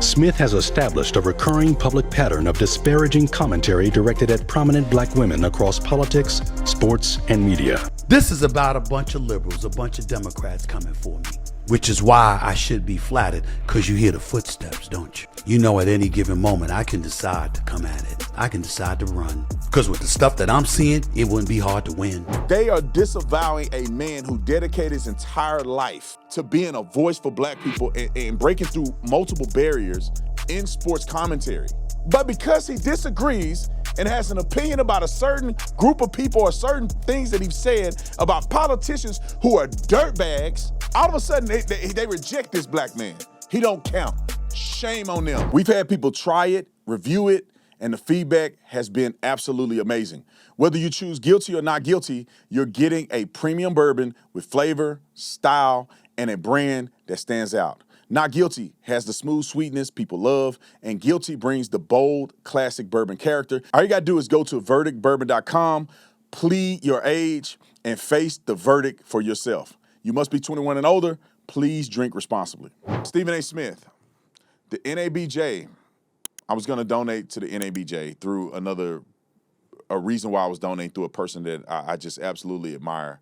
Smith has established a recurring public pattern of disparaging commentary directed at prominent black women across politics, sports, and media. This is about a bunch of liberals, a bunch of Democrats coming for me, which is why I should be flattered, because you hear the footsteps, don't you? You know, at any given moment, I can decide to come at it. I can decide to run. Because with the stuff that I'm seeing, it wouldn't be hard to win. They are disavowing a man who dedicated his entire life to being a voice for black people and breaking through multiple barriers in sports commentary. But because he disagrees and has an opinion about a certain group of people or certain things that he's said about politicians who are dirtbags, all of a sudden they reject this black man. He don't count. Shame on them. We've had people try it, review it, and the feedback has been absolutely amazing. Whether you choose guilty or not guilty, you're getting a premium bourbon with flavor, style, and a brand that stands out. Not Guilty has the smooth sweetness people love, and Guilty brings the bold, classic bourbon character. All you gotta do is go to verdictbourbon.com, plead your age, and face the verdict for yourself. You must be 21 and older. Please drink responsibly. Stephen A. Smith, the NABJ. I was gonna donate to the NABJ through a reason why I was donating through a person that I just absolutely admire,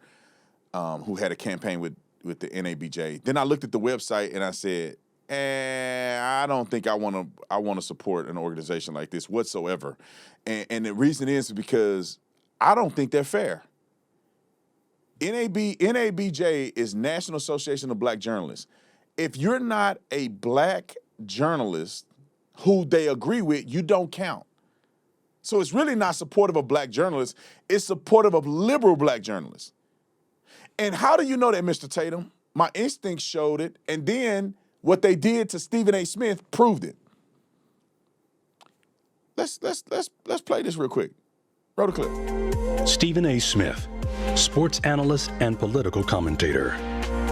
who had a campaign with the NABJ. Then I looked at the website and I said, I don't think I want to support an organization like this whatsoever. And the reason is because I don't think they're fair. NABJ is National Association of Black Journalists. If you're not a black journalist who they agree with, you don't count. So it's really not supportive of black journalists. It's supportive of liberal black journalists. And how do you know that, Mr. Tatum? My instincts showed it, and then what they did to Stephen A. Smith proved it. Let's play this real quick. Roll the clip. Stephen A. Smith, sports analyst and political commentator.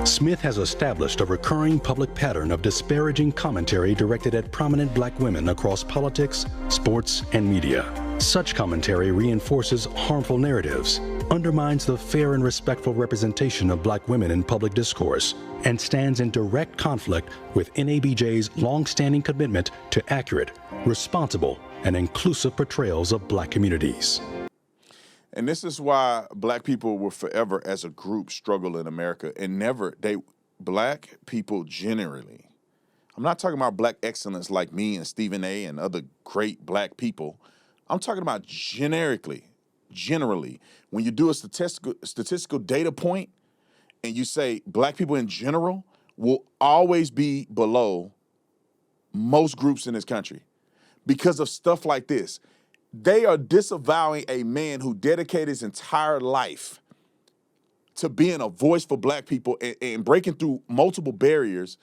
Smith has established a recurring public pattern of disparaging commentary directed at prominent black women across politics, sports, and media. Such commentary reinforces harmful narratives, undermines the fair and respectful representation of black women in public discourse, and stands in direct conflict with NABJ's long-standing commitment to accurate, responsible, and inclusive portrayals of black communities. And this is why black people will forever, as a group, struggle in America. And black people generally, I'm not talking about black excellence like me and Stephen A. and other great black people. I'm talking about generally. When you do a statistical data point and you say black people in general will always be below most groups in this country because of stuff like this. They are disavowing a man who dedicated his entire life to being a voice for black people and breaking through multiple barriers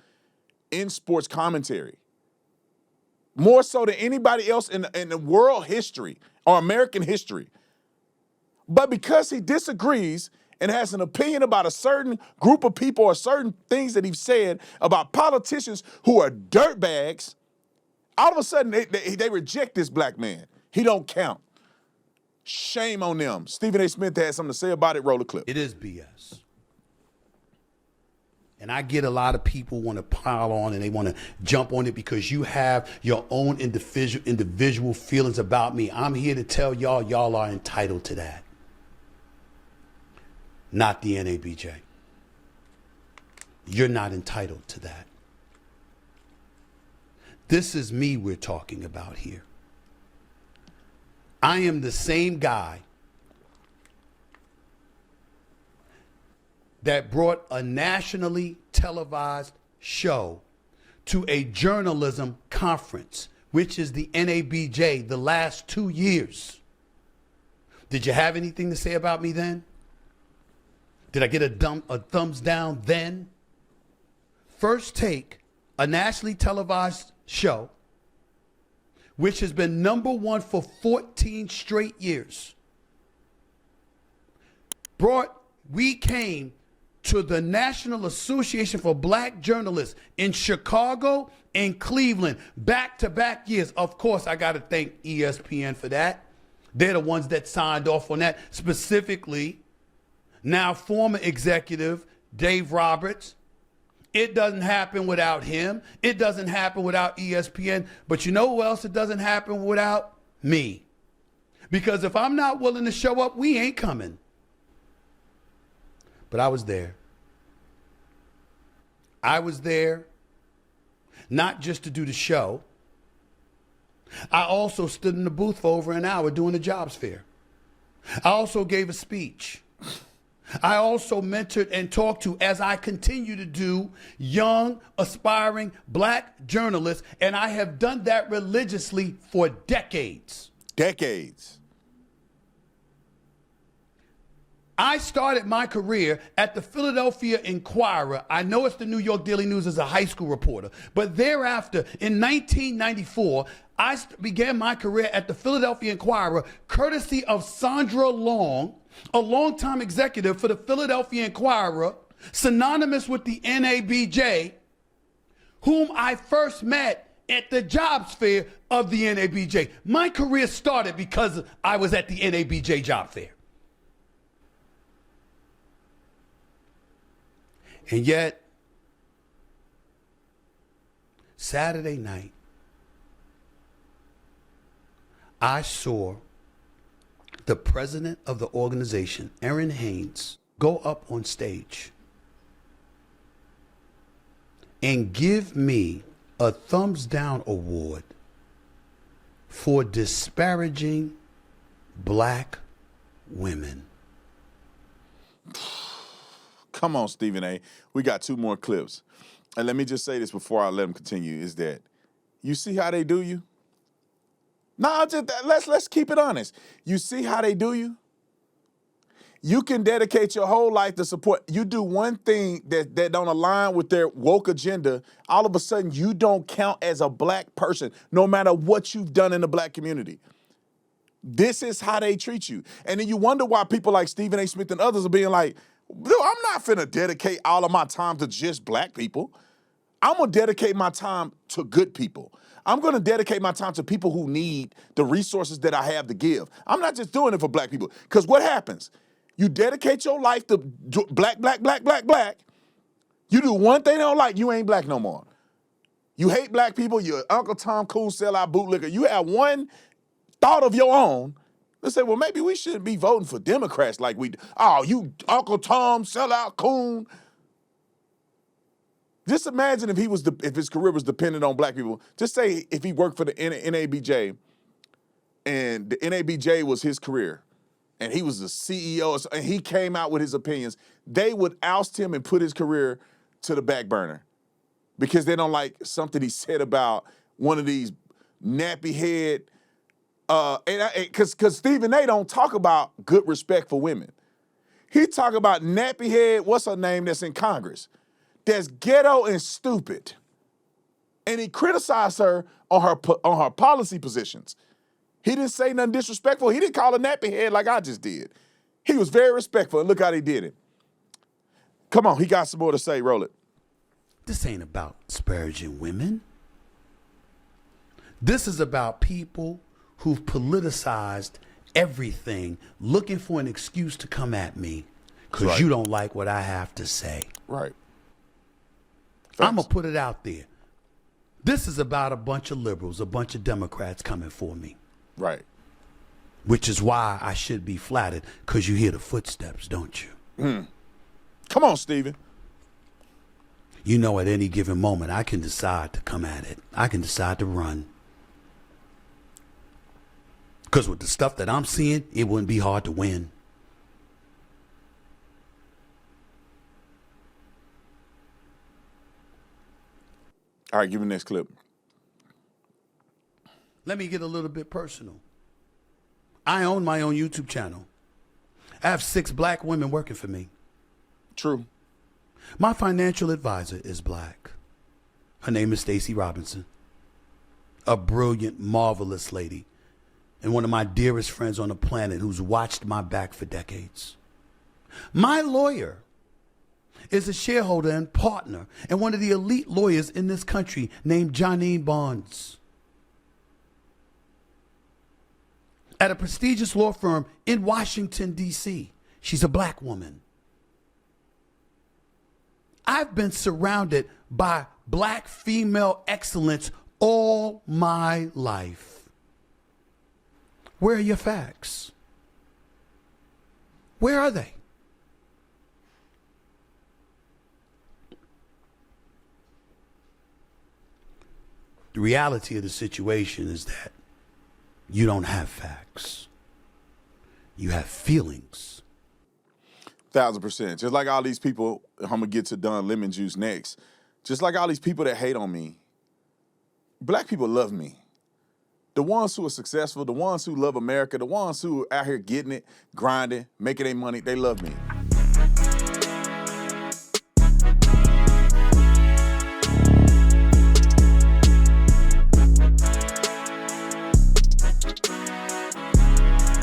in sports commentary. More so than anybody else in the world history or American history. But because he disagrees and has an opinion about a certain group of people or certain things that he's said about politicians who are dirtbags, all of a sudden they reject this black man. He don't count. Shame on them. Stephen A. Smith had something to say about it. Roll the clip. It is BS. And I get a lot of people want to pile on and they want to jump on it because you have your own individual feelings about me. I'm here to tell y'all are entitled to that. Not the NABJ. You're not entitled to that. This is me we're talking about here. I am the same guy that brought a nationally televised show to a journalism conference, which is the NABJ, the last 2 years. Did you have anything to say about me then? Did I get a thumbs down then? First Take, a nationally televised show, which has been #1 for 14 straight years. We came to the National Association for Black Journalists in Chicago and Cleveland, back-to-back years. Of course, I got to thank ESPN for that. They're the ones that signed off on that. Specifically, now former executive Dave Roberts It doesn't happen without him. It doesn't happen without ESPN. But you know who else it doesn't happen without? Me. Because if I'm not willing to show up, we ain't coming. But I was there. I was there not just to do the show. I also stood in the booth for over an hour doing the jobs fair. I also gave a speech. I also mentored and talked to, as I continue to do, young, aspiring black journalists, and I have done that religiously for decades. Decades. I started my career at the Philadelphia Inquirer. I know it's the New York Daily News as a high school reporter, but thereafter, in 1994, I began my career at the Philadelphia Inquirer, courtesy of Sandra Long, a longtime executive for the Philadelphia Inquirer, synonymous with the NABJ, whom I first met at the jobs fair of the NABJ. My career started because I was at the NABJ job fair. And yet, Saturday night, I saw the president of the organization, Erin Haynes, go up on stage and give me a thumbs down award for disparaging black women. Come on, Stephen A. We got 2 more clips. And let me just say this before I let him continue, is that you see how they do you? No, let's keep it honest. You see how they do you? You can dedicate your whole life to support. You do one thing that don't align with their woke agenda, all of a sudden you don't count as a black person, no matter what you've done in the black community. This is how they treat you. And then you wonder why people like Stephen A. Smith and others are being like, dude, I'm not finna dedicate all of my time to just black people. I'm gonna dedicate my time to good people. I'm gonna dedicate my time to people who need the resources that I have to give. I'm not just doing it for black people. Because what happens? You dedicate your life to black. You do one thing they don't like, you ain't black no more. You hate black people, you're Uncle Tom Cool sellout bootlicker. You have one thought of your own. Let's say, well, maybe we shouldn't be voting for Democrats like we do. Oh, you Uncle Tom, sellout coon. Just imagine if if his career was dependent on black people. Just say if he worked for the NABJ and the NABJ was his career and he was the CEO and he came out with his opinions, they would oust him and put his career to the back burner because they don't like something he said about one of these nappy head. Because Stephen A. don't talk about good respect for women. He talk about nappy head, what's her name that's in Congress, that's ghetto and stupid. And he criticized her on her policy positions. He didn't say nothing disrespectful. He didn't call her nappy head like I just did. He was very respectful, and look how he did it. Come on, he got some more to say. Roll it. This ain't about disparaging women. This is about people who've politicized everything, looking for an excuse to come at me because you don't like what I have to say. Right. I'm going to put it out there. This is about a bunch of liberals, a bunch of Democrats coming for me. Right. Which is why I should be flattered, because you hear the footsteps, don't you? Come on, Stephen. You know, at any given moment, I can decide to come at it. I can decide to run. Because with the stuff that I'm seeing, it wouldn't be hard to win. All right, give me the next clip. Let me get a little bit personal. I own my own YouTube channel. I have 6 black women working for me. True. My financial advisor is black. Her name is Stacey Robinson. A brilliant, marvelous lady. And one of my dearest friends on the planet who's watched my back for decades. My lawyer is a shareholder and partner and one of the elite lawyers in this country named Janine Barnes. At a prestigious law firm in Washington, D.C. She's a black woman. I've been surrounded by black female excellence all my life. Where are your facts? Where are they? The reality of the situation is that you don't have facts. You have feelings. 1,000%. Just like all these people, I'm going to get to Don Lemon Juice next. Just like all these people that hate on me, black people love me. The ones who are successful, the ones who love America, the ones who are out here getting it, grinding, making their money, they love me.